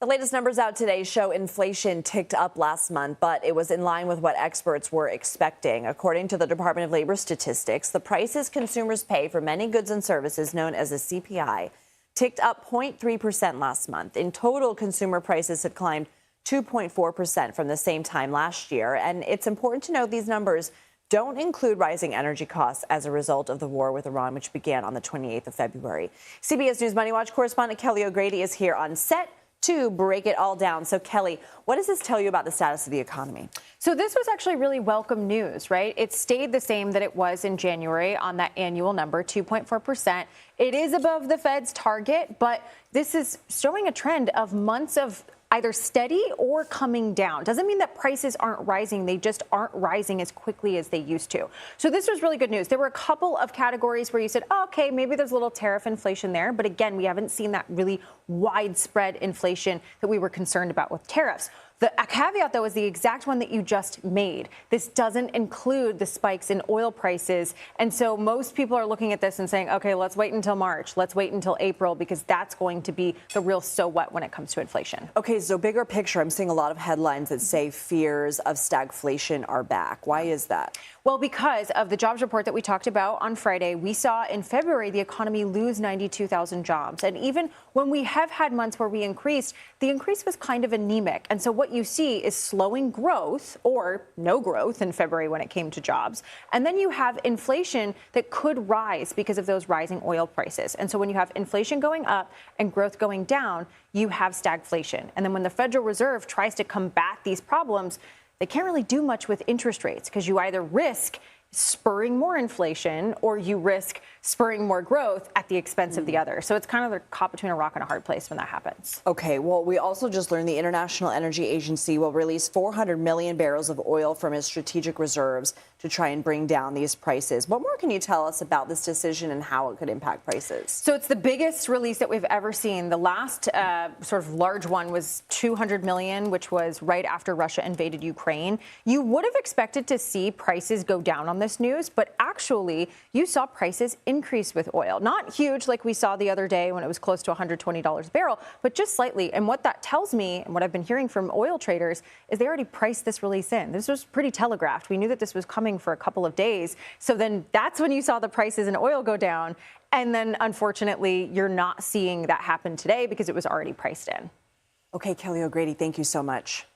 The latest numbers out today show inflation ticked up last month, but it was in line with what experts were expecting. According to the Department of Labor statistics, the prices consumers pay for many goods and services, known as a CPI, ticked up 0.3% last month. In total, consumer prices had climbed 2.4% from the same time last year. And it's important to note these numbers don't include rising energy costs as a result of the war with Iran, which began on the 28th of February. CBS News MoneyWatch correspondent Kelly O'Grady is here on set to break it all down. So, Kelly, what does this tell you about the status of the economy? So this was actually really welcome news, right? It stayed the same that it was in January on that annual number, 2.4%. It is above the Fed's target, but this is showing a trend of months of either steady or coming down. Doesn't mean that prices aren't rising. They just aren't rising as quickly as they used to. So this was really good news. There were a couple of categories where you said, oh, okay, maybe there's a little tariff inflation there. But again, we haven't seen that really widespread inflation that we were concerned about with tariffs. The caveat, though, is the exact one that you just made. This doesn't include the spikes in oil prices. And so most people are looking at this and saying, OK, let's wait until March. Let's wait until April, because that's going to be the real so what when it comes to inflation. OK, so bigger picture, I'm seeing a lot of headlines that say fears of stagflation are back. Why is that? Well, because of the jobs report that we talked about on Friday, we saw in February the economy lose 92,000 jobs. And even when we have had months where we increased, the increase was kind of anemic. And so what you see is slowing growth or no growth in February when it came to jobs. And then you have inflation that could rise because of those rising oil prices. And so when you have inflation going up and growth going down, you have stagflation. And then when the Federal Reserve tries to combat these problems, they can't really do much with interest rates, because you either risk spurring more inflation or you risk spurring more growth at the expense of the other. So it's kind of the caught between a rock and a hard place when that happens. OK, well, we also just learned the International Energy Agency will release 400 million barrels of oil from its strategic reserves to try and bring down these prices. What more can you tell us about this decision and how it could impact prices? So it's the biggest release that we've ever seen. The last sort of large one was 200 million, which was right after Russia invaded Ukraine. You would have expected to see prices go down on this news, but actually you saw prices increase with oil. Not huge like we saw the other day when it was close to $120 a barrel, but just slightly. And what that tells me, and what I've been hearing from oil traders, is they already priced this release in. This was pretty telegraphed. We knew that this was coming for a couple of days. So then that's when you saw the prices in oil go down. And then unfortunately, you're not seeing that happen today because it was already priced in. OK, Kelly O'Grady, thank you so much.